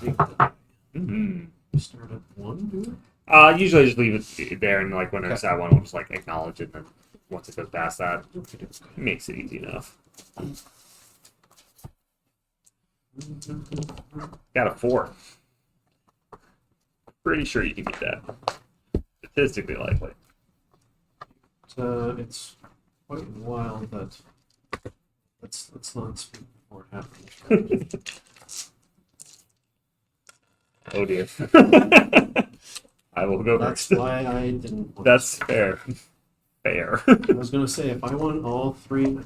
take that. Mm-hmm. Start at 1, do it? Usually just leave it there, and like when I decide one, we'll just like acknowledge it, and then once it goes past that, it makes it easy enough. Got a 4. Pretty sure you can beat that. Statistically likely. It's quite wild that. Let's not speak before it happens. Oh dear. I will go That's first. why I didn't. That's fair. Fair. I was gonna say if I won all three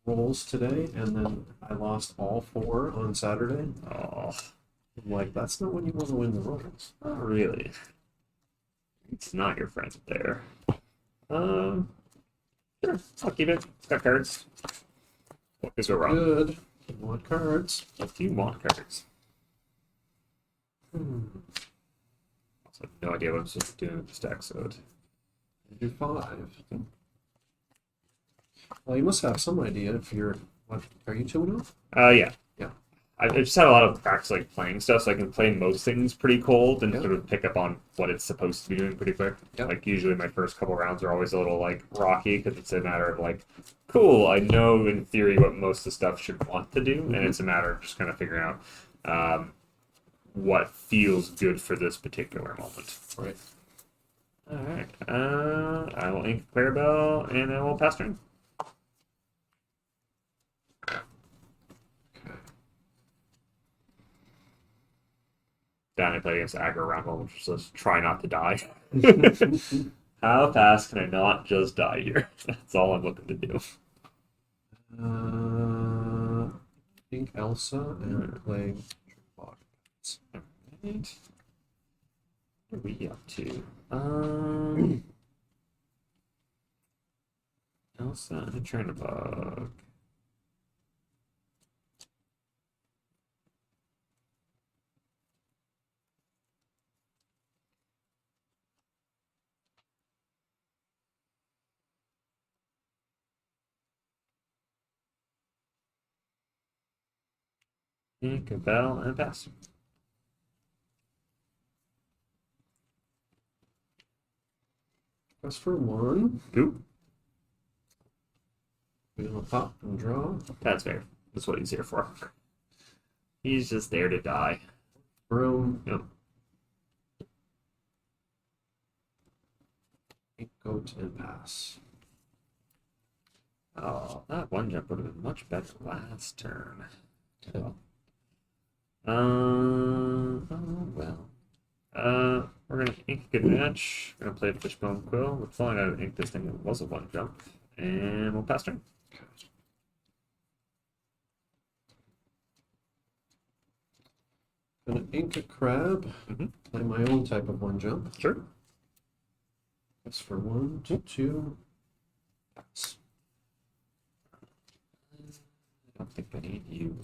rolls today, and then I lost all 4 on Saturday. Oh, I'm like, that's not when you want to win the rolls. not really. It's not your friend there. Sure, I'll keep it. It's got cards. What could go wrong? Good. You want cards? If you want cards. Hmm. Also, have no idea what I'm supposed to do with this deck, so it... Do 5. Well, you must have some idea if you're. What are you 2-0? Yeah. Yeah. I've just had a lot of practice like playing stuff, so I can play most things pretty cold and Yeah. sort of pick up on what it's supposed to be doing pretty quick. Yeah. Like usually my first couple rounds are always a little like rocky because it's a matter of like, cool, I know in theory what most of the stuff should want to do, and it's a matter of just kind of figuring out what feels good for this particular moment. Right. All right. I will ink Clarabelle and I will pass turn. Then I play against aggro round one, which says try not to die. How fast can I not just die here? That's all I'm looking to do. I think Elsa and play. Alright. What are we up to? Elsa and a Chernabog. Ink a bell and pass. Quest for 1. Oop. We'll pop and draw. That's fair. That's what he's here for. He's just there to die. Broom. Yep. Goat and pass. Oh, that one jump would have been much better last turn. Oh well. We're gonna ink a good match. We're gonna play Fishbone Quill. We're pulling out of ink this thing that was a 1 jump. And we'll pass turn. Gonna ink a crab. Play my own type of 1 jump. Sure. Quest for 1, 2. Pass. I don't think I need you.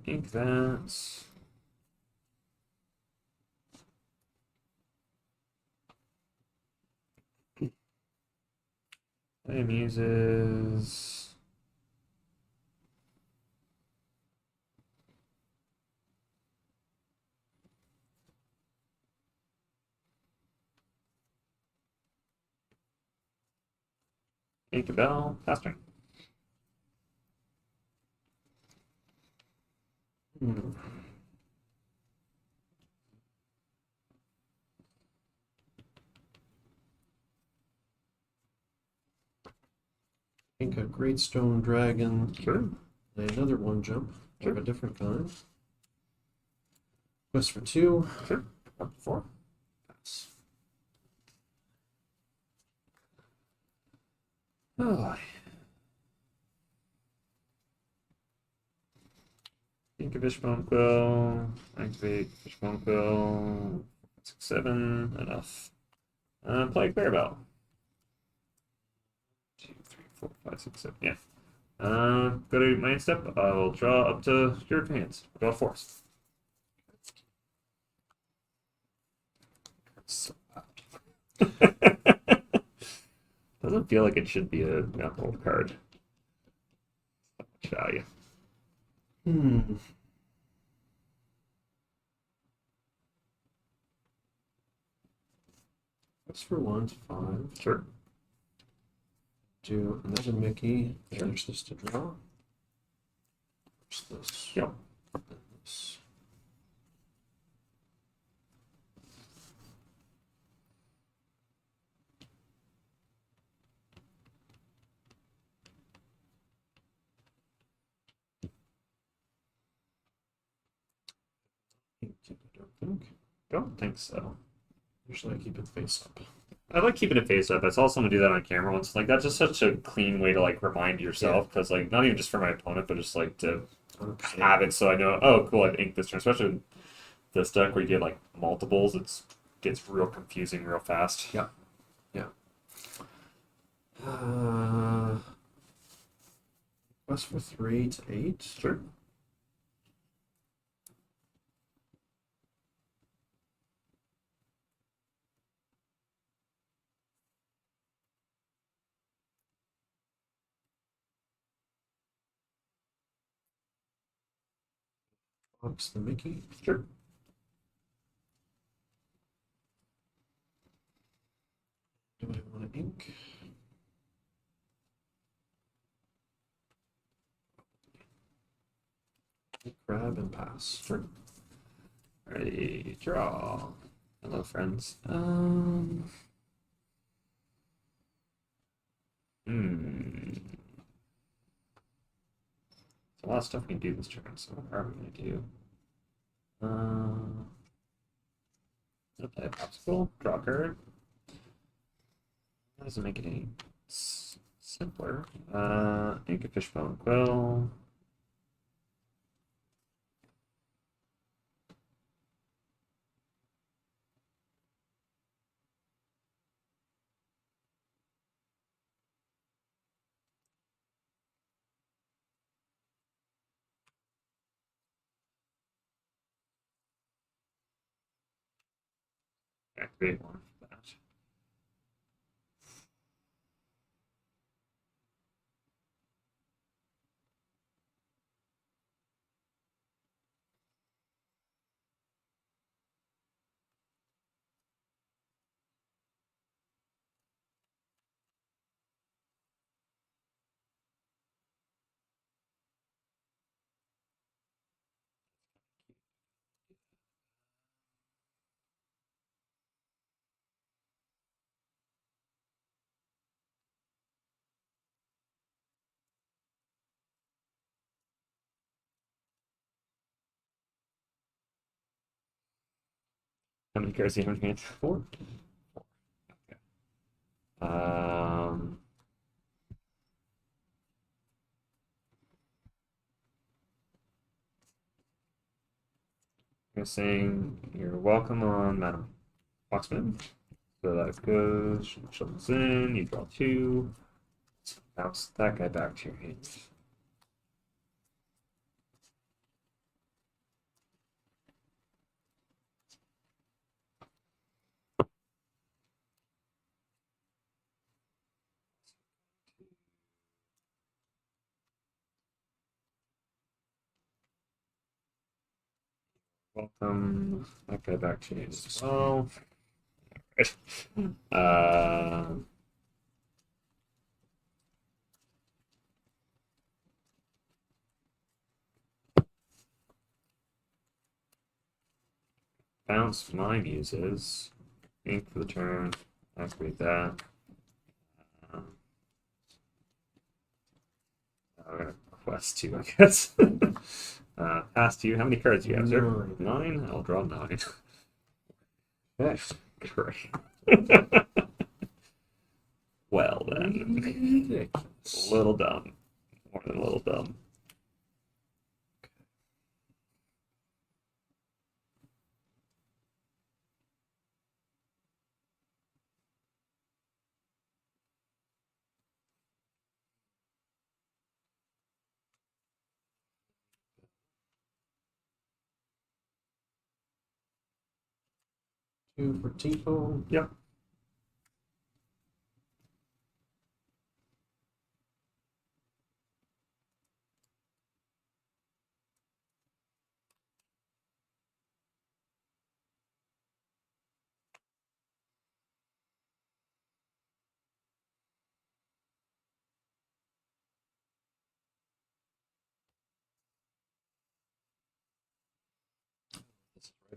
Ink that. Play muses. Ink a bell. Pass turn. Ink a great stone dragon. Sure. Play another 1 jump Sure. of a different kind. Quest for 2. Sure. Up to 4. Pass. Oh. Ink a Fishbone Quill. Activate Fishbone Quill. 6, 7. Enough. Play Clarabelle. 2, 3, 4, 5, 6, 7. Yeah. Go to my end step. I will draw up to your hands. Draw force. So doesn't feel like it should be a gold card. Not much value. Hmm. That's for 1 to 5. Sure. Do another Mickey. Sure. Change this to draw. What's this? Yep. And this. I don't think. Don't think so. Usually I keep it face up. I like keeping it face up. I saw someone do that on camera once. Like that's just such a clean way to like remind yourself, because like not even just for my opponent, but just like to 100%. have it so I know. Oh, cool! I've inked this turn. Especially with this deck where you get like multiples, it gets real confusing real fast. Yeah. Yeah. Quest for 3 to 8. Sure. Box the Mickey. Sure. Do I want to ink? Grab and pass. Sure. Ready, draw. Hello, friends. There's a lot of stuff we can do this turn, so what are we gonna do? I'll play a popsicle, draw a card. That doesn't make it any simpler. Ink a fishbone quill. Activate one for that. How many cards do you have in your hand? 4. Okay. You're saying you're welcome on Madam Foxman. So that goes, shuffles in, you draw 2. Bounce that guy back to your hand. Welcome that guy back to you as well. Bounce my muses. Ink for the turn. Activate that. I'm gonna quest 2, I guess. Pass to you. How many cards do you have, sir? 9? I'll draw 9. Okay. Great. Well then. Ridiculous. A little dumb. More than a little dumb. Two for Tico. Yep.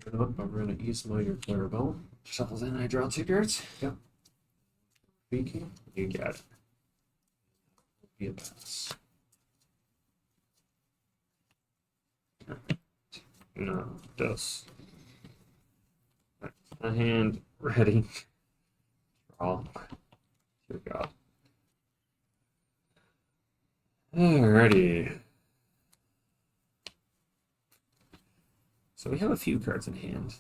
If not, I'm going to ease my Clarabelle. Shuffles in, I draw 2 cards. Yep. Speaking, You get it. be a pass. No, does. A hand ready. Draw. Dear God. Alrighty. So we have a few cards in hand.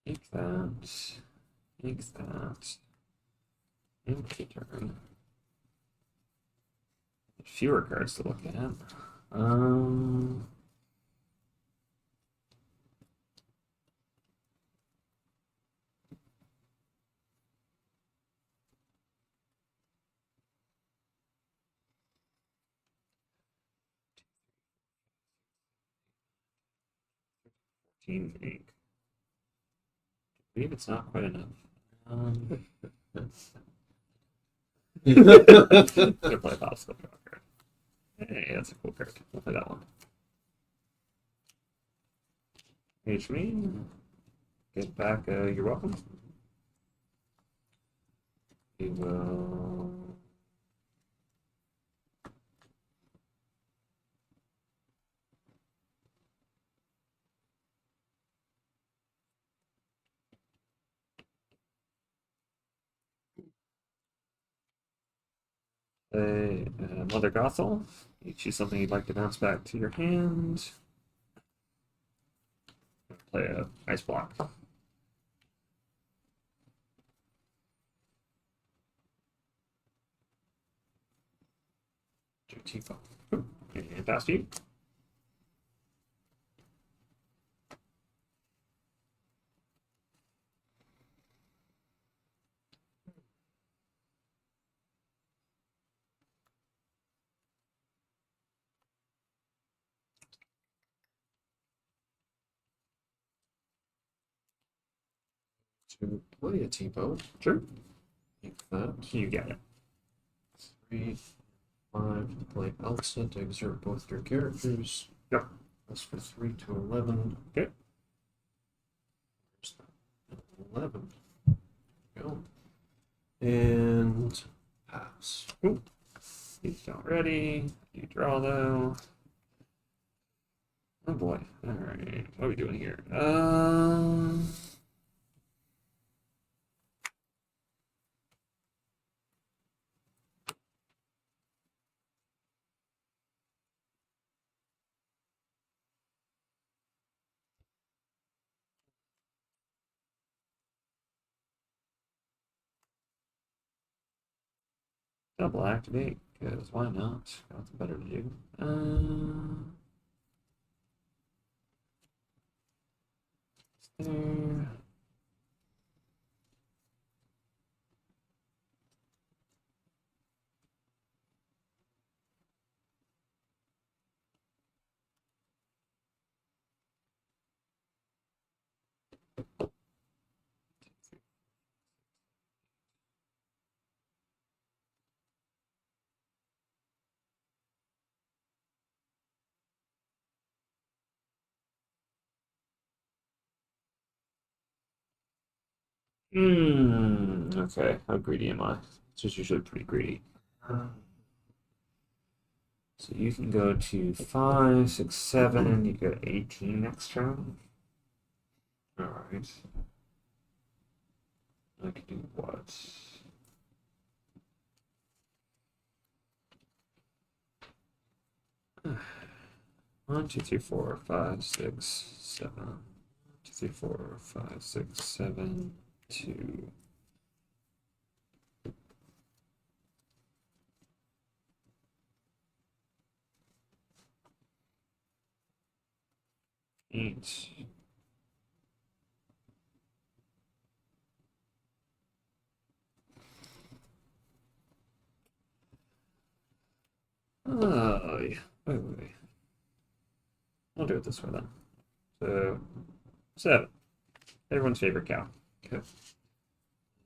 Make that. Make that. Empty turn. Fewer cards to look at. Um. Team ink. I believe it's not quite enough. Gonna play Popsicle card. Hey, that's a cool card. We'll play that one. HP. Get back. You're welcome. We will. Mother Gothel. You choose something you'd like to bounce back to your hand. Play a ice block. Tifo. And pass to you. To play a T-boat. Sure. Make that. You get it. 3, 5 to play Elsa to exert both your characters. Yep. That's for 3 to 11. Okay. 11. There we go. And pass. Ooh. He's not ready. You draw though. Oh boy. Alright. What are we doing here? Double activate, because why not? Got nothing better to do. There. Okay. How greedy am I? It's just usually pretty greedy. So you can go to 5, 6, 7. You get 18 next turn. Alright. I can do what? One, two, three, four, 5, 6, 7. 1, 2, 3, 4, 5, 6, 7, 2. Eight. Oh, yeah. Wait. I'll do it this way then. So, 7. Everyone's favorite cow. Okay.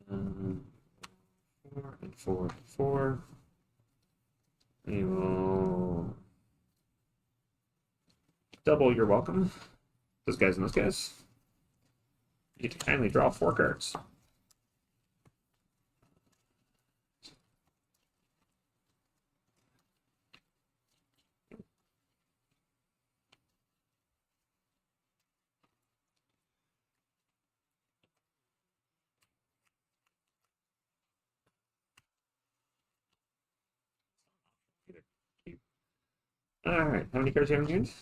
4 and 4 and 4. We will double your welcome. Those guys and those guys. You get to kindly draw 4 cards. Alright, how many cards do you have in your hand?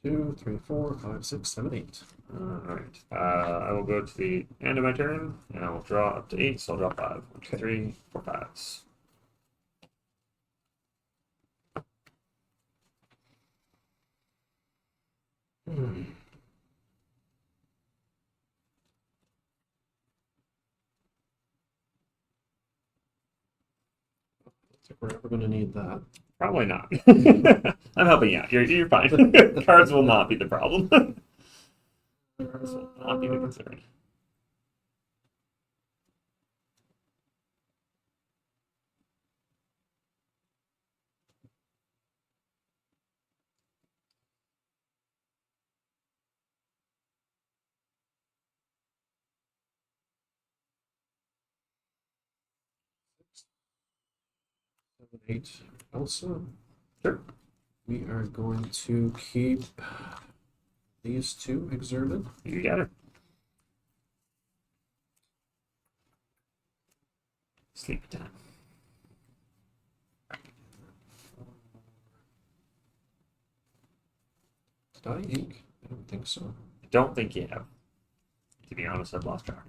2, 3, 4, 5, 6, 7, 8. Alright, I will go to the end of my turn, and I will draw up to 8, so I'll draw 5. 1, 2, 3, 4, 5s. Looks like we're ever going to need that. Probably not. I'm helping you out. You're fine. Cards will not be the problem. Cards will not be the concern. Seven, 8. Elsa. Sure. We are going to keep these 2 exerted. You got it. Sleep time. Did I ink? I don't think so. I don't think you have. To be honest, I've lost track.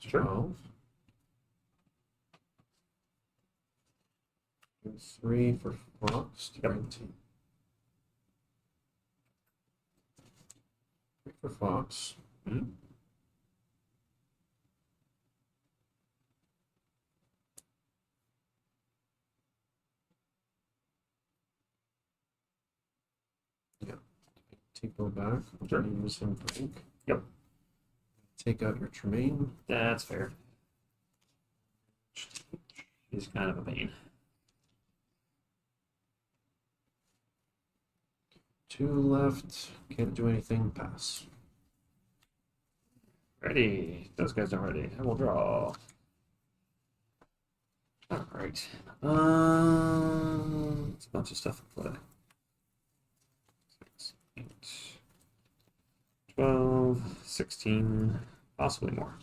Sure. 12. 3 for Fox. Yep. 19. 3 for Fox. Mm-hmm. Yeah. Tipo back. Sure. I'm use him for ink. Yep. Take out your Tremaine. That's fair. He's kind of a pain. 2 left. Can't do anything. Pass. Ready. Those guys are ready. I will draw. All right. It's a bunch of stuff in play. 6, 8, 12, 16, possibly more.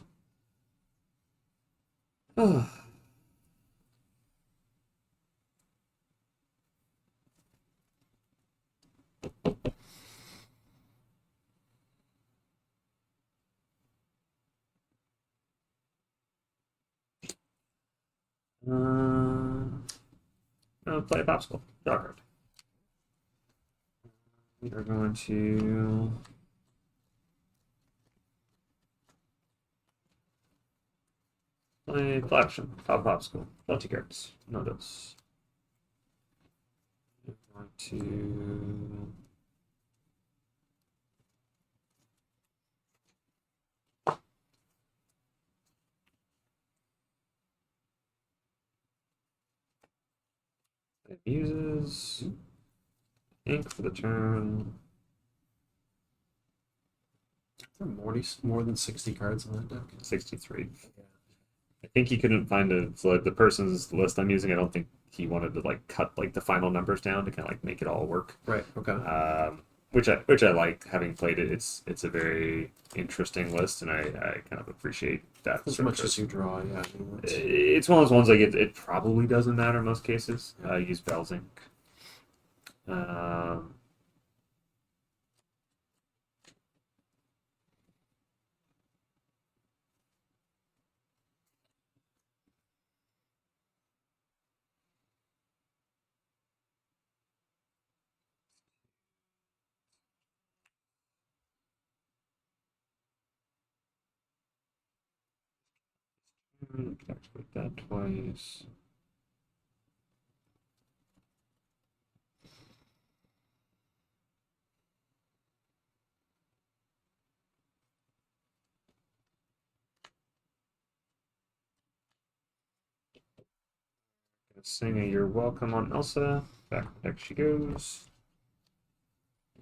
Play a popsicle. Draw card. We are going to play action. Top popsicle. Draw 2 cards. No dose. We're going to Muses. Ink for the turn. There are more than 60 cards in that deck. 63. Yeah. I think he couldn't find a so like the person's list I'm using. I don't think he wanted to like cut like the final numbers down to kind of like make it all work. Right. Okay. Which I like, having played it. It's a very interesting list, and I kind of appreciate that. As much as you draw, yeah. I mean, It's one of those ones like it probably doesn't matter in most cases. Yeah. Use Bell's Ink. Activate that twice. Sing a You're Welcome on Elsa. Back deck she goes.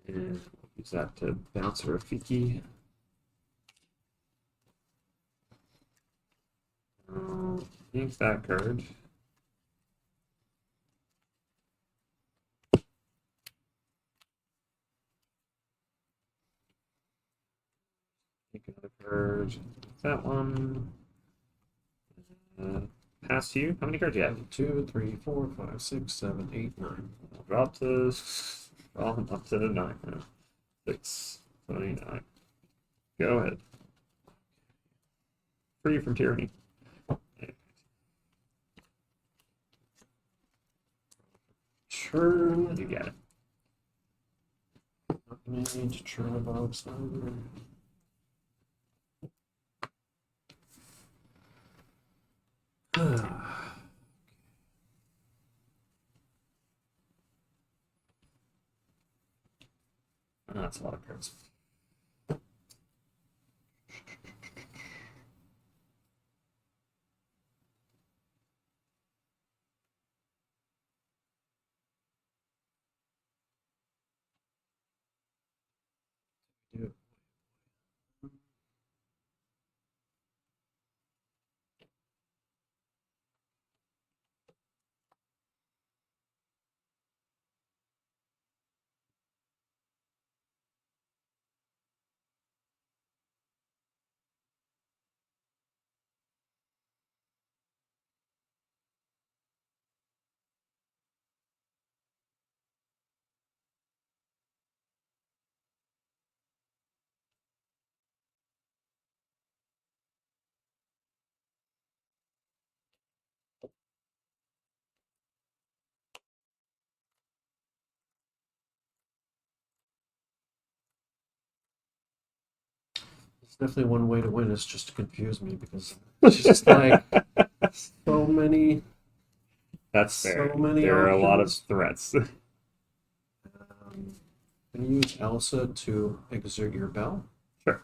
And use that to bounce her Rafiki. Ink that card. Take another card. That one. Pass you. How many cards do you have? 2, 3, 4, 5, 6, 7, 8, 9. I'll drop to up to 9 now. 6, 29. Go ahead. Free from tyranny. Turn. You get it. Not gonna need to turn a box over. That's a lot of cards. Do. It's definitely one way to win is just to confuse me because it's just like so many. That's So fair. many There are a lot of options. threats. Can you use Elsa to exert your bell? Sure.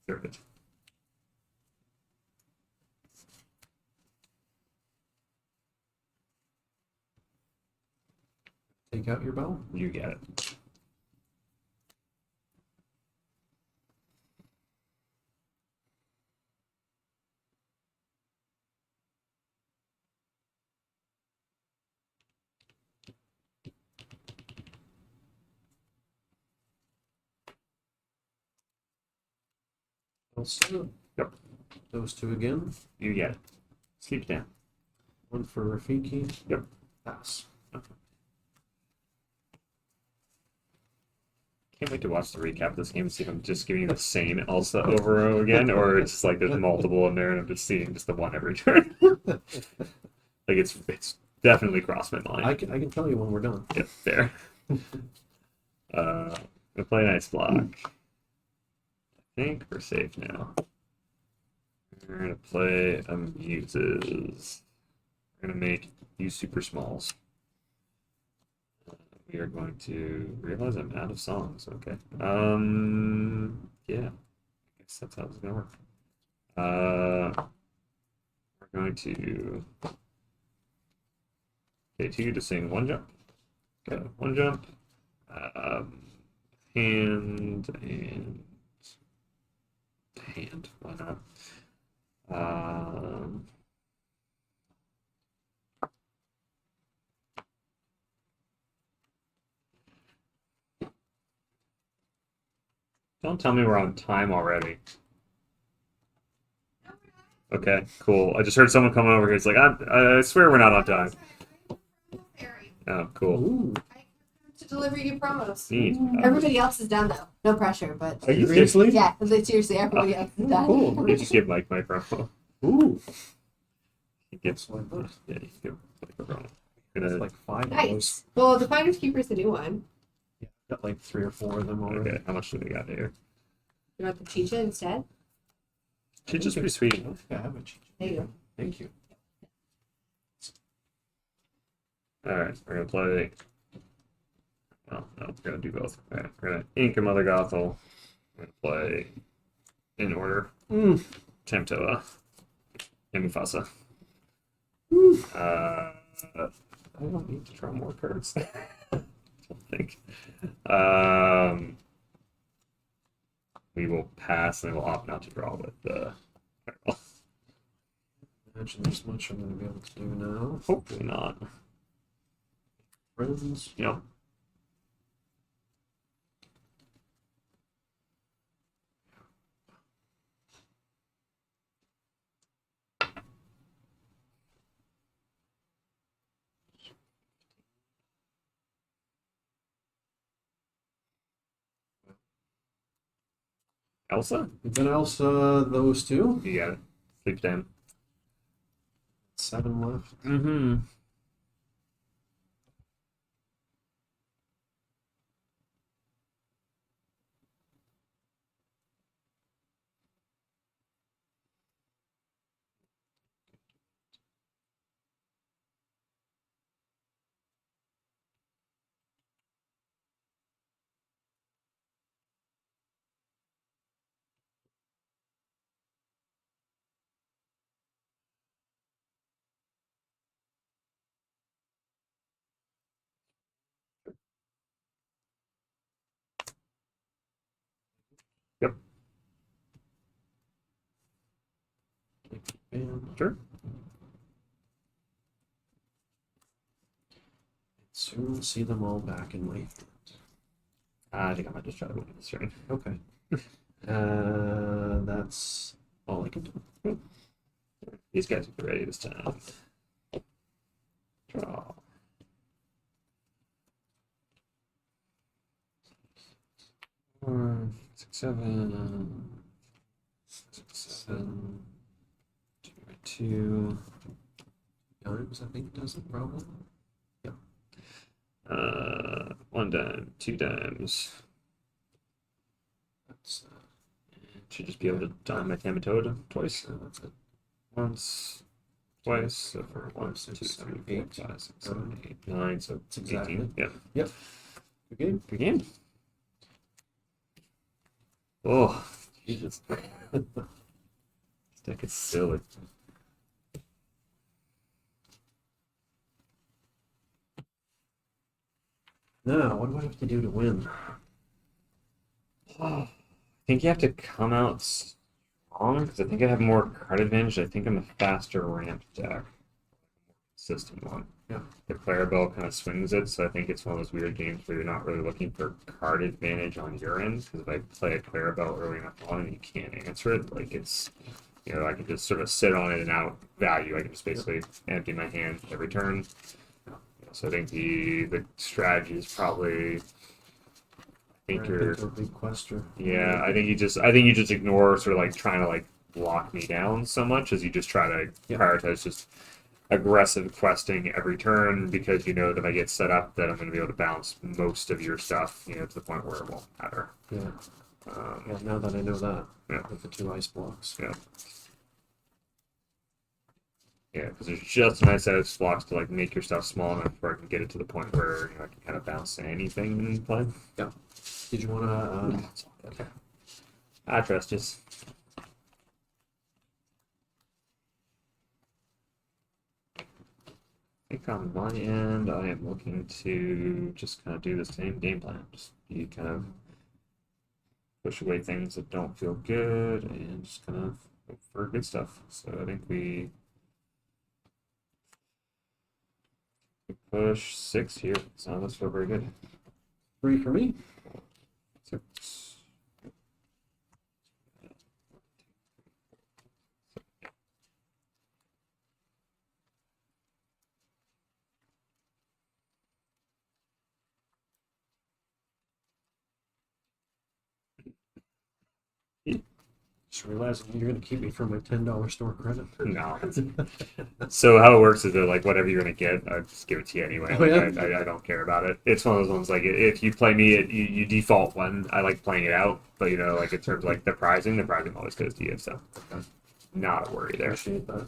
Sure. Good. Take out your bell? You get it. Elsa? Yep. Those two again. You get it. Sleep down. One for Rafiki. Yep. Pass. Okay. Can't wait to watch the recap of this game and see if I'm just giving you the same Elsa over and over again, or it's just like there's multiple in there and I'm just seeing just the one every turn. Like it's definitely crossed my mind. I can tell you when we're done. Yep, fair. We'll play an ice block. I think we're safe now. We're gonna play a muses. We're gonna make you super smalls. We are going to realize I'm out of songs. Okay. Yeah. I guess that's how it's gonna work. We're going to pay 2 to sing one jump. Okay, one jump. Hand and hand. Why not? Don't tell me we're on time already. Okay, cool. I just heard someone coming over here. It's like, I swear we're not on time. Oh, cool. Ooh. To deliver you promos. Neat. Everybody else is done though. No pressure, but Are you Seriously? yeah, like, seriously, everybody else is done. Cool. You just give Mike my promo. Ooh. You give, That's like that. yeah, you give Mike a promo. It's Gonna, like 5 of those. Nice. Well, the Finders Keeper's the new one. Yeah, I've got like 3 or 4 of them already. okay, how much do we got here? You want the Chicha instead? She's just pretty sweet. I don't think I have a cheat. There you go. Thank you. Alright, we're gonna play. Well, no, we're gonna do both. Alright, we're gonna ink a Mother Gothel. We're gonna play in order. Tamtoa. And Mufasa. I don't need to draw more cards. I don't think. We will pass and we'll opt not to draw with the Imagine there's much I'm going to be able to do now. hopefully not. Friends. Yep. Elsa? We've got Elsa, those two. You got it. Sleep down. 7 left. Mm-hmm. Yep. And Sure. soon see them all back in my hand. I think I might just try to win this turn. Okay. That's all I can do. These guys will be ready this time. Draw. Four, 6, 7. 6, 7. 2 by 2. Times, I think, does it probably. 1 dime, 2 dimes. That's Should just be able to dime my Tamatoa twice. that's it. Once, twice. So for 1, 2, 6, 3, 7, 4, 8, 5, 6, 7, 8, 9. So That's exactly 18. it. Yep. Good game. Good game. Oh, Jesus. This deck is silly. Now, what do I have to do to win? I think you have to come out strong because I think I have more card advantage. I think I'm a faster ramp deck. Consistent one. Yeah. The Clarabelle kind of swings it, so I think it's one of those weird games where you're not really looking for card advantage on your end. Because if I play a Clarabelle early enough on and you can't answer it, like it's, you know, I can just sort of sit on it and out value. I can just basically empty my hand every turn. So I think the strategy is probably. I think you're. A big question. Yeah, I think you just ignore sort of like trying to like lock me down so much as you just try to prioritize just aggressive questing every turn because you know that if I get set up that I'm going to be able to bounce most of your stuff, you know, to the point where it won't matter. Yeah. Yeah. Now that I know that. Yeah. With the 2 ice blocks. Yeah. Yeah, because there's just a nice set of blocks to like make your stuff small enough where I can get it to the point where you know I can kind of bounce anything in play. Yeah. Did you want to? Okay. I trust you. I think on my end, I am looking to just kind of do the same game plan. Just you kind of push away things that don't feel good and just kind of look for good stuff. So I think we push 6 here. So that's feel very good. 3 for me. 6. Just realizing you're going to keep me from my $10 store credit. No. So how it works is that like whatever you're gonna get, I just give it to you anyway. Oh, Like, yeah? I don't care about it. It's one of those ones like if you play me, you default one. I like playing it out, but you know, like in terms of like the prizing always goes to you. So not a worry there. Appreciate that.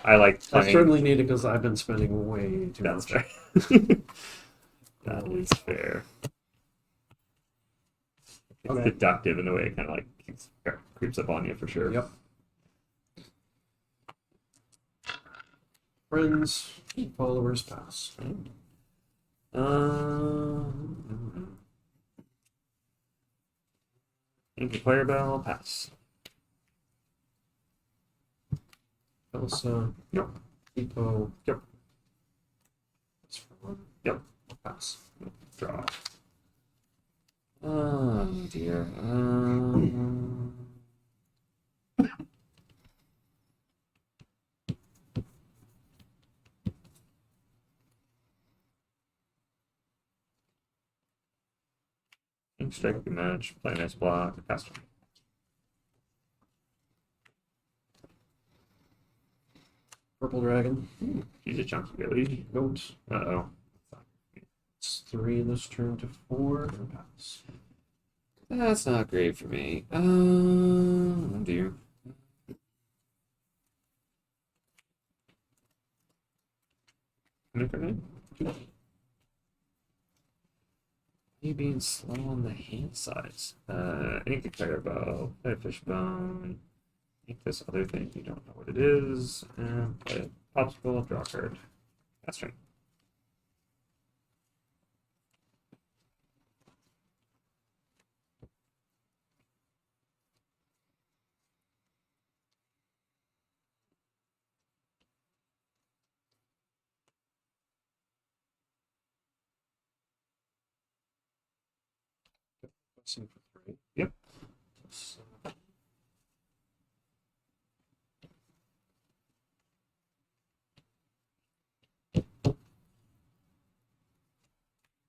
I like I playing. certainly need it because I've been spending way too That's much. fair. That is fair. It's Okay. deductive in the way it kind of like creeps up on you for sure. Yep. Friends, followers, pass. Inky player bell, pass. Elsa. Yep. Depot. Yep. Yep. Pass. Draw. Oh dear. Strike match, play nice block, pass turn. Purple dragon. He's a chunky Billy. Goat. Uh-oh. It's 3 this turn to 4 and pass. That's not great for me. Oh dear. You being slow on the hand size. Ink player bow, play a fishbone. Ink this other thing, you don't know what it is, and play a popsicle, draw a card. That's right. Passing for 3. Yep. So,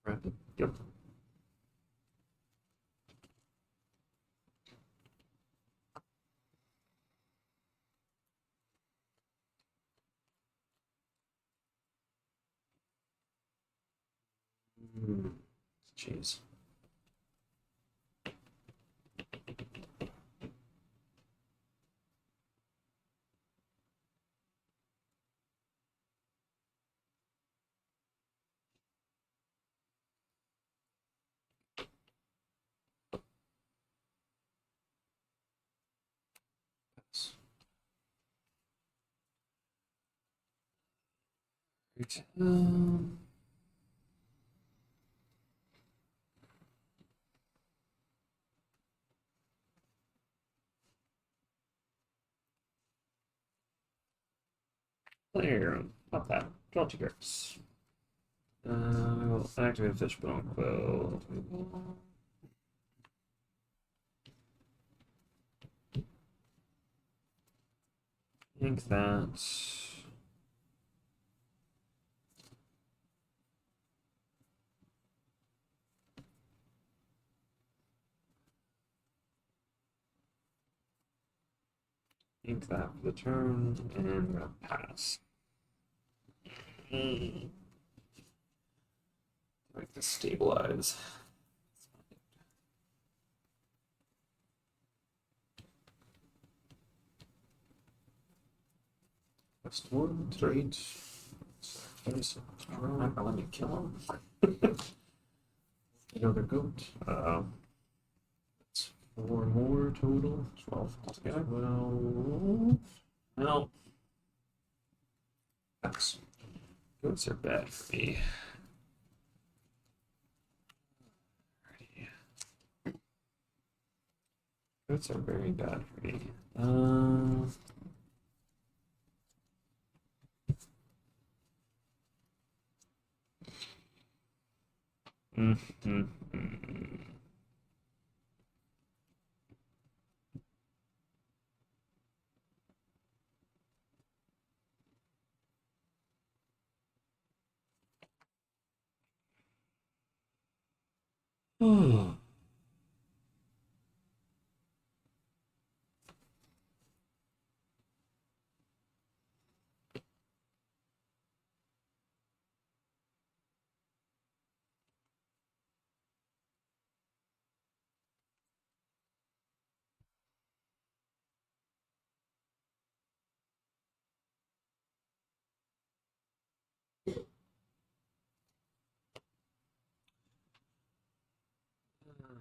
rapid. Yep. Jeez. Pass. Right. Player, pop that. Draw 2 cards. We'll activate Fishbone Quill. Ink that. Ink that for the turn, and we'll pass. Like to stabilize. Best 1, trade. Not gonna let me kill him. Another goat. That's 4 more total. 12 altogether. 12. Well, Pass. goats are bad for me. Goats are very bad for me. Oh.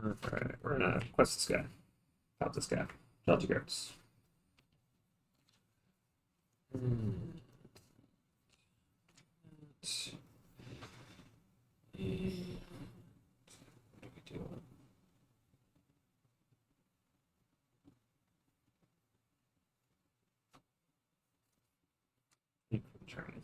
Alright, we're gonna quest this guy. Pop this guy. Draw 2 cards. And what do we do? Turn.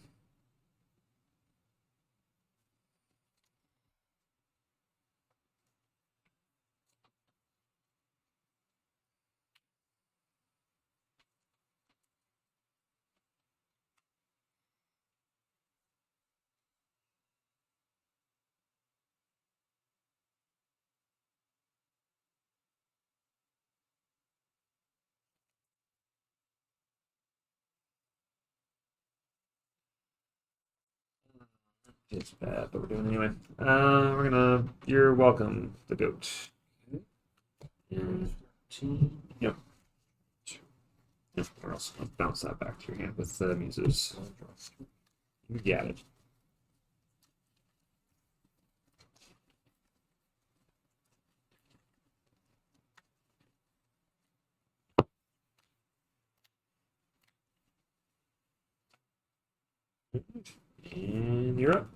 It's bad, but we're doing it anyway. We're gonna. You're welcome, the goat. And yep. Yep. Or else I'll bounce that back to your hand with the muses. You got it. And you're up.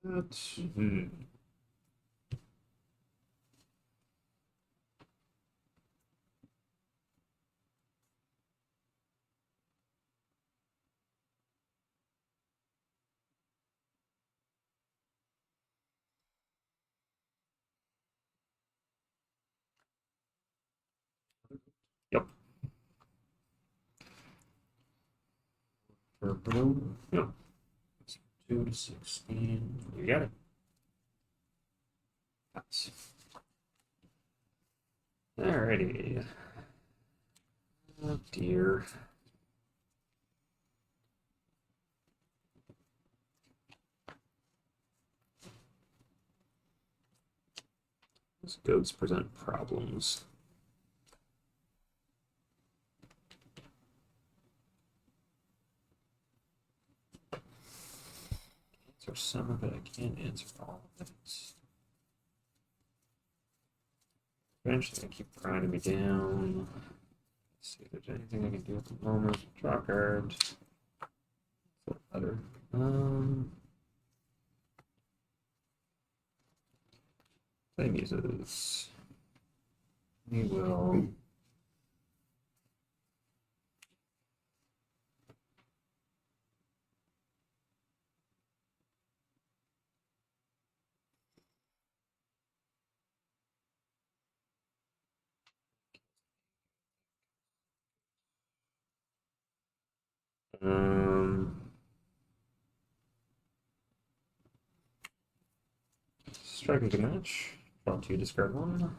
That's Yep. For blue, Yep. 2 to 16. You got it. That's... Alrighty. Oh dear. These goats present problems. Answer some of it. I can't answer all of it. Eventually, gonna keep grinding me down. Let's see if there's anything I can do at the moment. Draw a card. Other. Play muses. We will. Strike a good match. Draw 2, discard 1.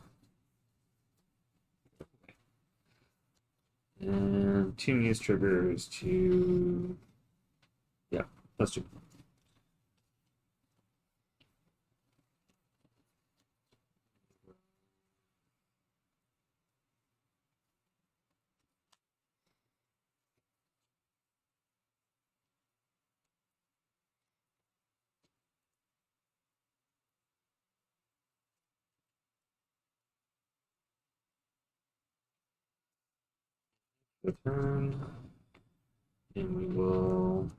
And 2 muse triggers to. Yeah, let's do. The turn. And we will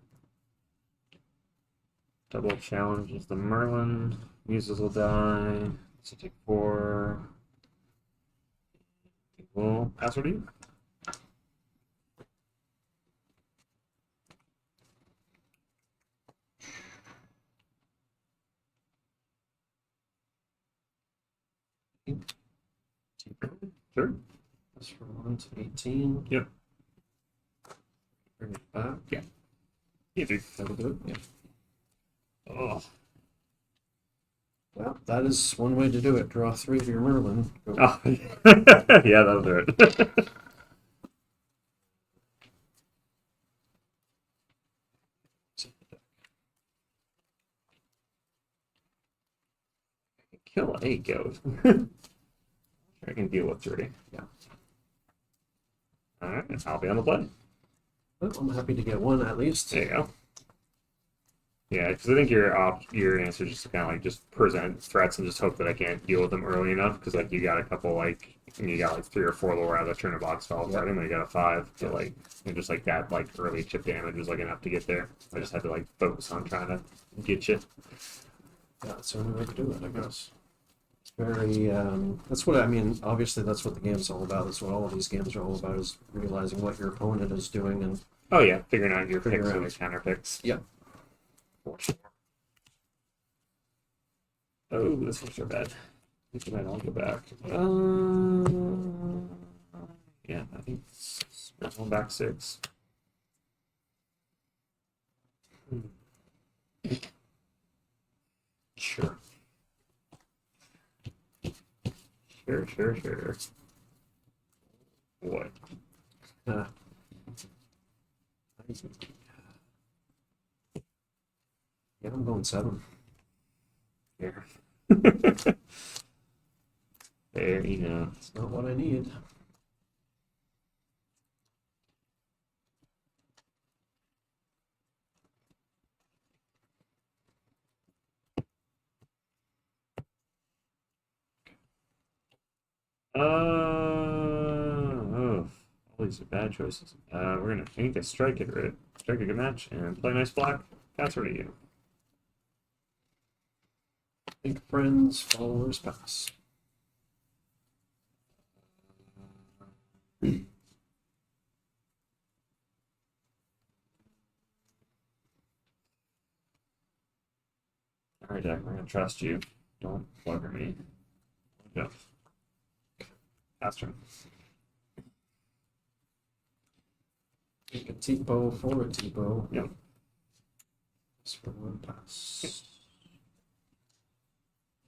double challenge the Merlin. Muses will die. So take 4. We'll pass over to you. Sure. That's from 1 to 18. Yep. Bring it back. Yeah. You do. That'll do it. Yeah. Oh. Well, that is one way to do it. Draw 3 of your Merlin. Go. Oh. Yeah, that'll do it. Kill a goat. I can deal with 3. Yeah. Alright, I'll be on the play. Well, I'm happy to get one at least. There you go. Yeah, because I think your answer is just to kind of like just present threats and just hope that I can't deal with them early enough. Because like you got a couple you got like 3 or 4 Laura that turn a box fall apart, and then you got a 5. So like and just like that like early chip damage was like enough to get there. I just had to like focus on trying to get you. Yeah, that's the only way to do it, I guess. It's very, that's what I mean. Obviously, that's what the game's all about. That's what all of these games are all about: is realizing what your opponent is doing and Oh yeah, figuring out your Figure picks out. and your counter picks. Yeah. For sure. Oh, this one's so bad. This one I'll go back. Yeah, I think it's one back 6. Sure. Sure. What? yeah, I'm going 7. Here. There, you know. It's not what I need. Oh, all these are bad choices. We're gonna think a strike it, right? Strike a good match and play nice black. That's what you. Think friends, followers, pass. All right, Jack. We're gonna trust you. Don't bugger me. No. Pass turn. Think a Tipo for a Tipo. Yep. Just for one pass.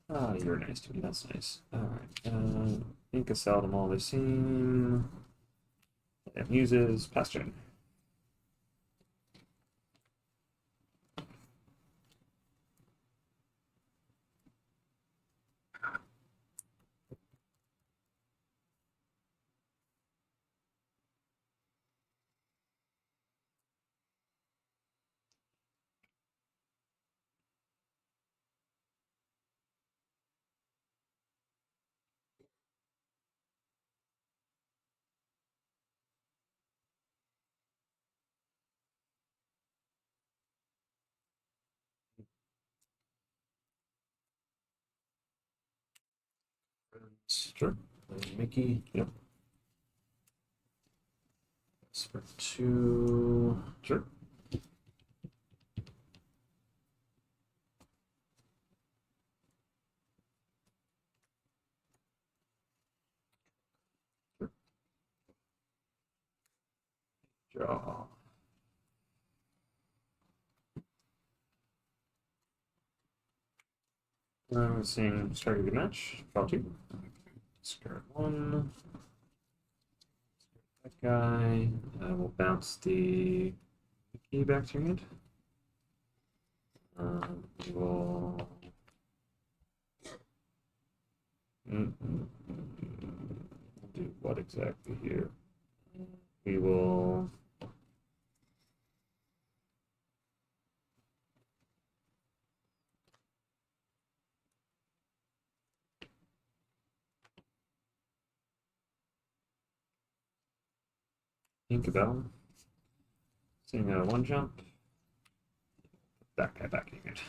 Ah, you're nice to me. That's nice. All right. Think a seldom always seen. They have muses. Pass turn. Friends. Sure. Play Mickey. Yep. That's for 2. Sure. Draw. Let's see. Start a good match. Draw 2. Discard 1. That guy. We'll bounce the key back to your hand. We will. We'll do what exactly here? We will. Think about seeing a 1 jump. That guy back in it.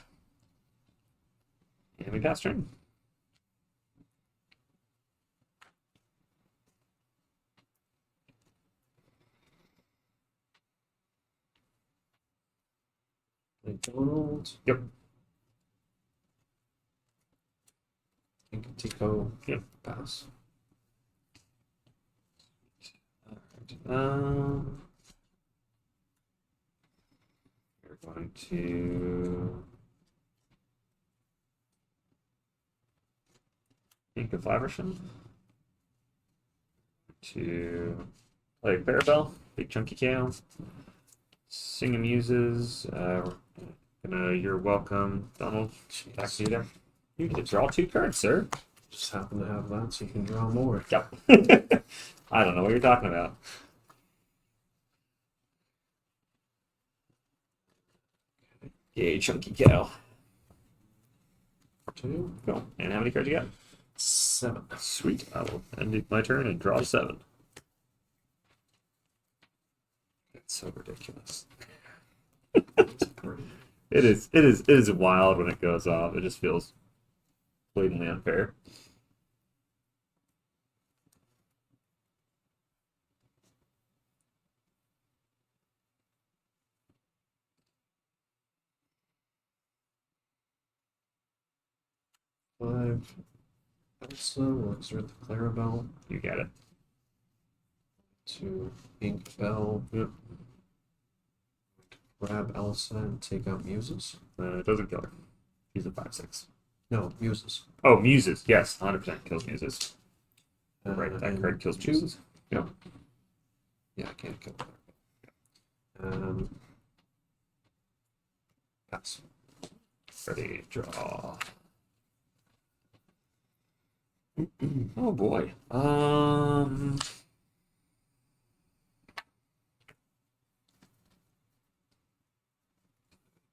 And we pass turn. Play Donald. Yep. Think a Tipo. Yep. Pass. We're going to think of Laversham to play Parabel, big chunky KO, Singing Muses. You're welcome, Donald. Back to you there. You get to draw 2 cards, sir. just happen to have that, so you can draw more. Yep. I don't know what you're talking about. Yay, chunky cow. 2, Cool. And how many cards you got? 7. Sweet. I will end my turn and draw 7. It's so ridiculous. It is wild when it goes off. It just feels blatantly unfair. Five. Elsa, we'll exert the Clarabelle. You get it. 2, Ink Bell. Yep. Grab Elsa and take out Muses. It doesn't kill her. She's a 5/6. No, Muses. Oh, Muses. Yes, 100% kills Muses. Right, that and card kills 2. Muses. Yep. Yeah, I can't kill her. Pass. Ready, draw. Oh boy.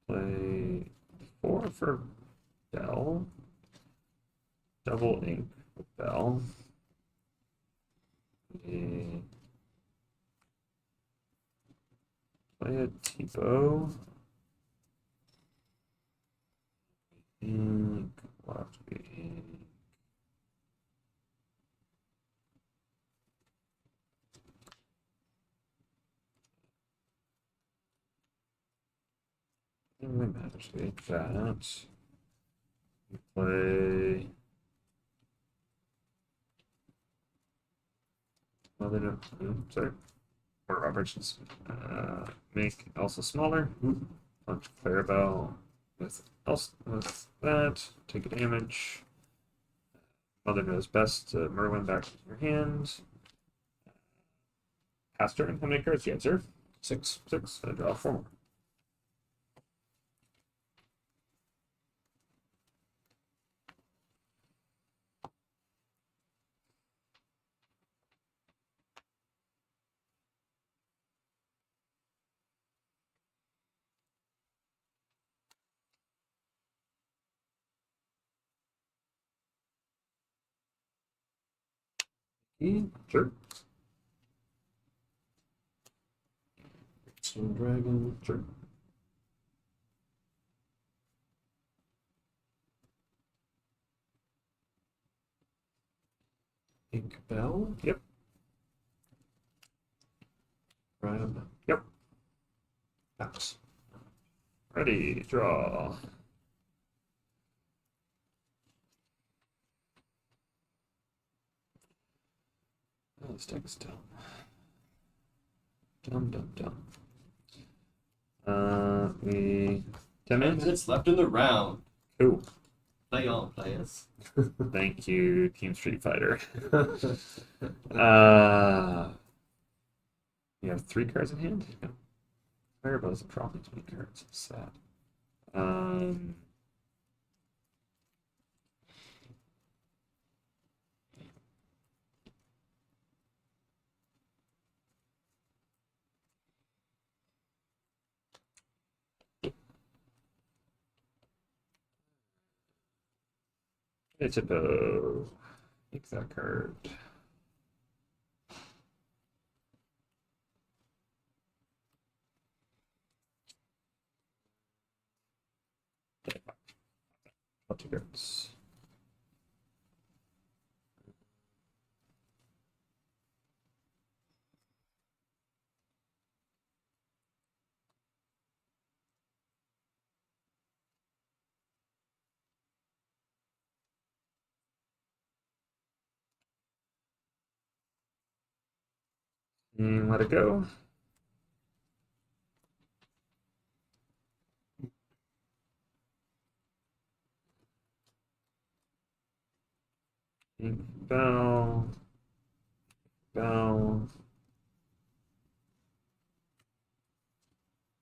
Play 4 for Bell. Double ink with Bell. Play a Tipo. Ink. What have to be ink? It really matters. Take that. We play. Well, sorry. Order operations. Make Elsa smaller. Punch Clarabelle with Elsa with that. Take a damage. Mother knows best. Merwin back to your hand. Pass turn. How many cards do you have, sir? 6. 6. I draw 4 more. Sure. Stone Dragon. Sure. Ink Bell. Yep. Grab. Yep. Pass. Ready, draw. Oh, this deck is dumb. Dumb. We 10 10 minutes. minutes left in the round. Cool. Play on, players. Thank you, Team Street Fighter. You have 3 cards in hand? No. Fireball doesn't drop into 20 cards. Sad. It's a bow. Take that card. I'll 2 cards. And let it go. Bell. Bell.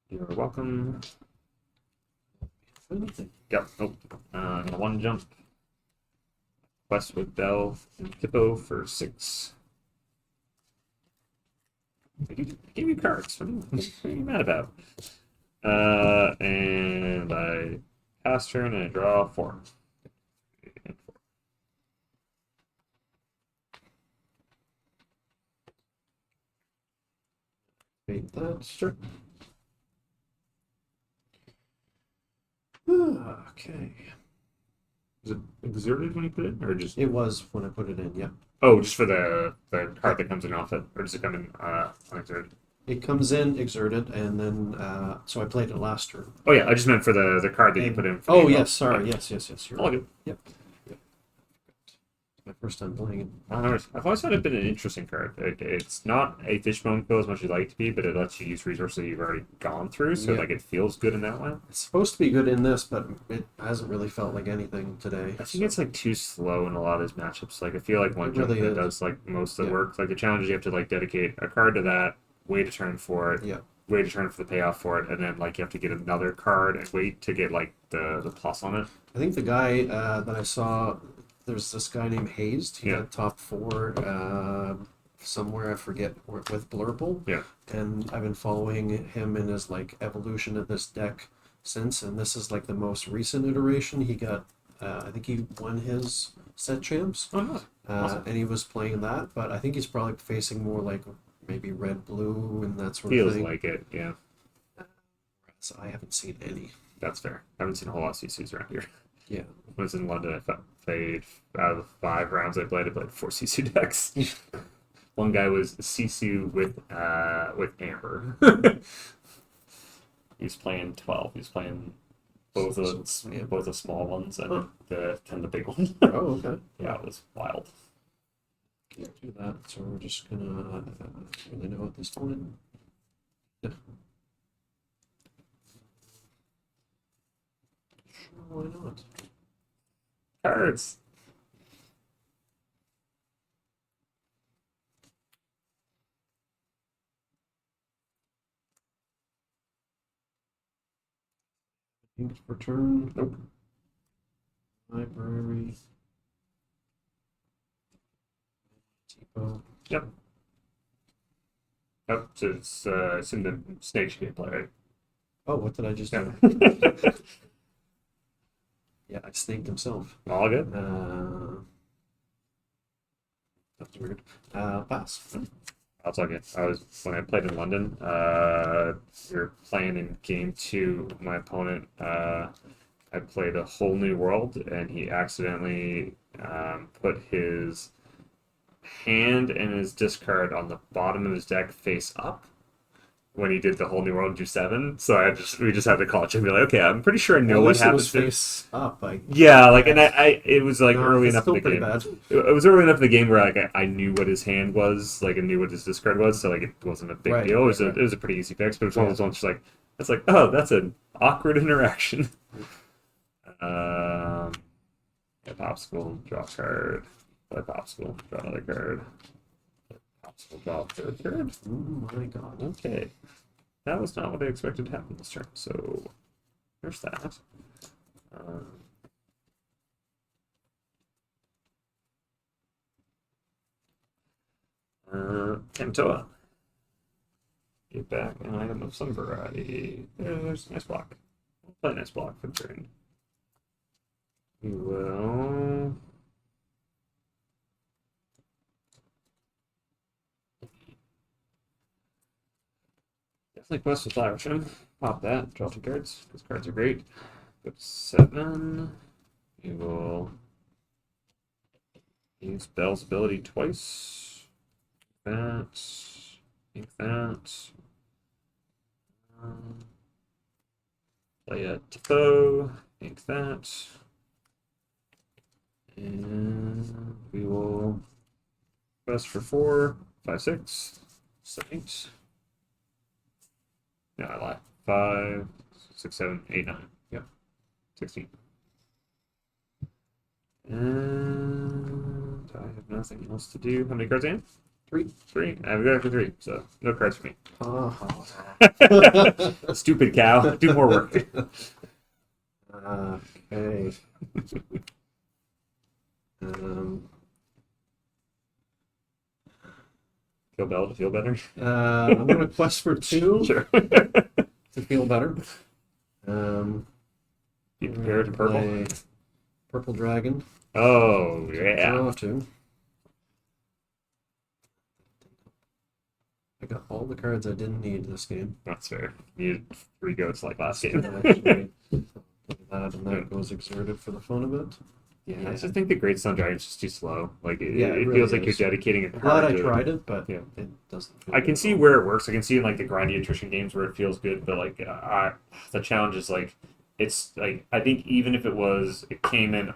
You're welcome. Anything. Yep. Nope. 1 jump. Westwood Bell and Hippo for 6. I gave you cards. What are you mad about? And I pass turn and I draw 4. Wait, that. Sure. Okay. Is it exerted when you put it, or just? It was when I put it in, yeah. Oh, just for the card that comes in off it, or does it come in unexerted? It comes in exerted, and then so I played it last turn. Oh yeah, I just meant for the card that you put in. For Oh the yes, sorry, yes. You're all right. good. Yep. My first time playing it. I've always found it been an interesting card. It's not a fishbone kill as much as you'd like to be, but it lets you use resources that you've already gone through, so Yeah. like it feels good in that way. It's supposed to be good in this, but it hasn't really felt like anything today. I think it's like too slow in a lot of these matchups. Like I feel like one It jump really that is. does like most of the Yeah. work. Like the challenge is you have to like dedicate a card to that, wait a turn for it, Yeah. wait a turn for the payoff for it, and then like you have to get another card and wait to get like the plus on it. I think the guy that I saw, there's this guy named Hazed. He Yeah. got top 4 somewhere, I forget, with Blurple. Yeah. And I've been following him in his like evolution of this deck since, and this is like the most recent iteration. He got, I think he won his set champs, Oh no. Awesome. and he was playing that. But I think he's probably facing more like maybe red, blue, and that sort of Feels thing. like it, yeah. So I haven't seen any. That's fair. I haven't seen a whole lot of CCs around here. Yeah. When I was in London, I played out of the 5 rounds I played 4 CC decks. One guy was Sisu with Amber. He was playing 12. He was playing both the small ones and the big one. Oh, okay. Yeah, it was wild. Can't do that, so we're just gonna really know at this point. Yeah. Sure, why not? Cards. Inked return. Nope. Library. Tipo. Yep. Yep. So it's in the Snake gameplay, right? Oh, what did I just do? Yeah. Yeah, I snaked himself. All good. That's weird. Pass. I'll talk it. When I played in London, we were playing in game 2. My opponent, I played a whole new world, and he accidentally put his hand and his discard on the bottom of his deck face up when he did the whole new world do 7. So we just had to call it and be like, okay, I'm pretty sure I know At what least it was happened. face up. Yeah, like, and I it was like No, early it's enough in still the pretty game. bad. It was early enough in the game where like I knew what his hand was, like I knew what his discard was, so like it wasn't a big Right, deal. It was right. a pretty easy fix, but it was one of those ones just like it's like, oh, that's an awkward interaction. Yeah, popsicle, draw a card, play popsicle, draw another card. Popsicle, draw a third card. Oh my god. Okay. That was not what I expected to happen this turn, so there's that. Kamtoa. Get back an item of some variety. There's a nice block. We'll play a nice block for the turn. We will. Definitely quest with Flower Shim. Pop that, draw 2 cards. Those cards are great. Go to 7. We will use Bell's ability twice. That. Ink that. Play a Tipo. Ink that. And we will quest for 4, 5, 6, 7, 8. No, I lie. 5, 6, 7, 8, 9. Yep. 16. And I have nothing else to do. How many cards in? 3. 3. I have a guy for 3, so no cards for me. Uh-huh. Stupid cow. Do more work. Okay. Um, Kill Bell to feel better. I'm gonna quest for 2 Sure. to feel better. Be prepared to purple. play Purple Dragon. Oh yeah. Draw 2. I got all the cards I didn't need this game. That's fair. Needed 3 goats like last Did game. actually play that, and that goes exerted for the fun of it. Yeah, I just think the Great Stone Dragon's just too slow. Like it, Yeah, it it really feels like is. you're dedicating a I'm card glad I to tried it, but Yeah. it doesn't. Feel I can good see at all. where it works. I can see in like the grindy attrition games where it feels good, but like the challenge is like it's like I think even if it came in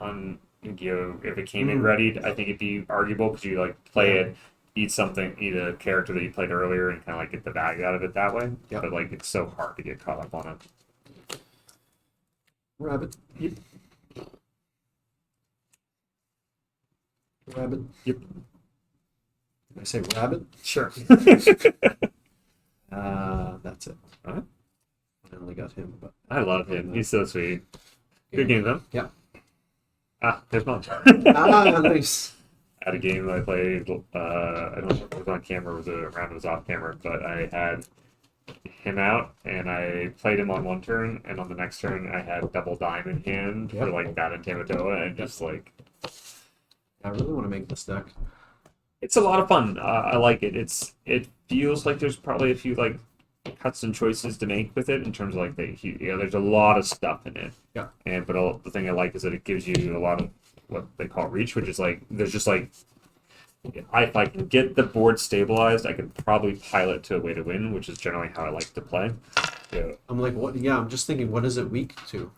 if it came in readied, I think it'd be arguable because you like play it, eat a character that you played earlier, and kind of like get the value out of it that way. Yep. But like it's so hard to get caught up on it. Rabbit. Yep. Rabbit. Yep. Did I say rabbit? Sure. That's it. Alright. I only got him, but I love him. He's so sweet. Good game though. Yeah. There's mine. Nice. At a game I played, I don't know if it was on camera or was it around, it was off camera, but I had him out and I played him on one turn, and on the next turn I had double dime in hand for Yep. like that and Tamatoa, and just like I really want to make this deck. it's a lot of fun. I like it. It feels like there's probably a few like cuts and choices to make with it in terms of like there's a lot of stuff in it. Yeah. But the thing I like is that it gives you a lot of what they call reach, which is like there's just like if I can get the board stabilized, I can probably pilot to a way to win, which is generally how I like to play. Yeah. I'm like, what? Yeah, I'm just thinking, what is it weak to?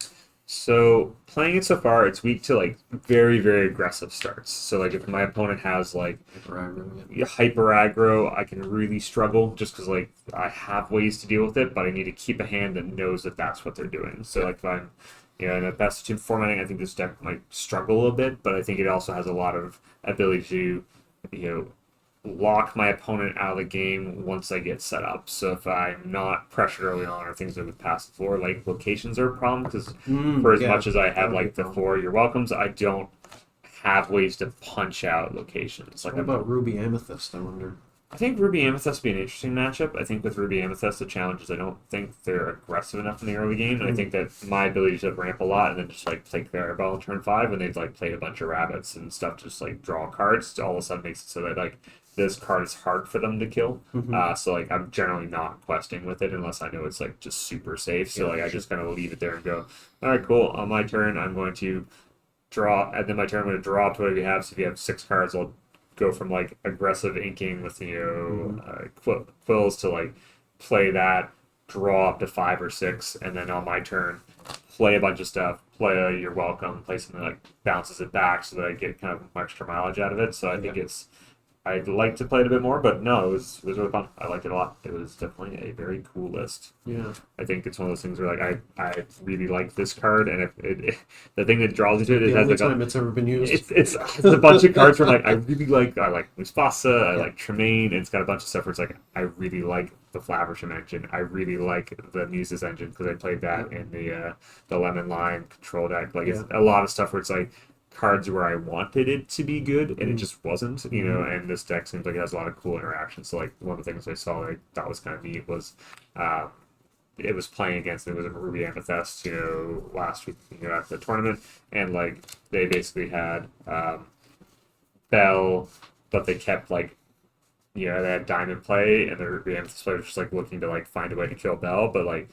So playing it so far, it's weak to like very, very aggressive starts. So like if my opponent has like hyper aggro, I can really struggle just because like I have ways to deal with it, but I need to keep a hand that knows that that's what they're doing. So like if I'm in a best of 2 formatting, I think this deck might struggle a bit, but I think it also has a lot of ability to lock my opponent out of the game once I get set up. So if I'm not pressured early on or things that would pass the floor, like locations are a problem because for as much as I have like the 4 you're welcomes, I don't have ways to punch out locations. Like What about Ruby Amethyst? I wonder. I think Ruby Amethyst would be an interesting matchup. I think with Ruby Amethyst, the challenge is I don't think they're aggressive enough in the early game, and I think that my ability to ramp a lot and then just like play Fireball on turn 5 when they've like played a bunch of rabbits and stuff, just like draw cards, all of a sudden makes it so that like this card is hard for them to kill. So like I'm generally not questing with it unless I know it's like just super safe. So like I just kind of leave it there and go, all right, cool. On my turn, I'm going to draw, and then my turn I'm going to draw up to whatever you have. So if you have 6 cards, I'll go from like aggressive inking with quills to like play that, draw up to 5 or 6, and then on my turn play a bunch of stuff, play a You're Welcome, play something that like bounces it back so that I get kind of extra mileage out of it. So I think I'd like to play it a bit more, but no, it was really fun. I liked it a lot. It was definitely a very cool list. Yeah. I think it's one of those things where like I really like this card, and the thing that draws you to it is The has only like time it's ever been used. it's a bunch of cards where like I like Mufasa, I like Tremaine, and it's got a bunch of stuff where it's like I really like the Flaversham engine, I really like the Muses engine because I played that in the Lemon Lime control deck. Like it's a lot of stuff where it's like cards where I wanted it to be good and it just wasn't, and this deck seems like it has a lot of cool interactions. So like one of the things I saw that I thought was kind of neat was it was playing against, it was a Ruby Amethyst, last week, at the tournament, and like they basically had Bell, but they kept like they had Diamond play, and the Ruby Amethyst player was just like looking to like find a way to kill Bell, but like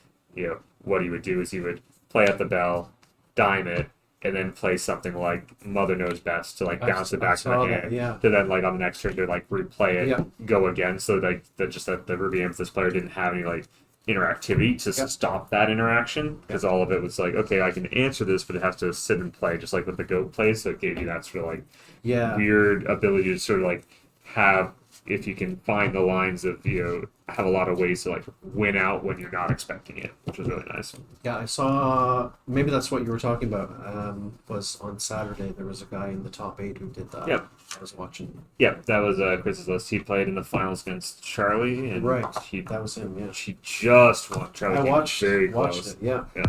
what he would do is he would play at the Bell, dime it, and then play something like Mother Knows Best to like bounce it back to the hand. To then like on the next turn to like replay it, go again. So like that the Ruby Amethyst player didn't have any like interactivity to stop that interaction, because all of it was like, okay, I can answer this, but it has to sit and play just like with the goat plays. So it gave you that sort of like weird ability to sort of like have, if you can find the lines of have a lot of ways to like win out when you're not expecting it, which was really nice. Yeah, I saw, maybe that's what you were talking about, was on Saturday there was a guy in the top 8 who did that. Yep. I was watching. Yeah, that was Chris's list. He played in the finals against Charlie, and That was him, yeah. She just won. Charlie I came watched very it, close. yeah. Yeah.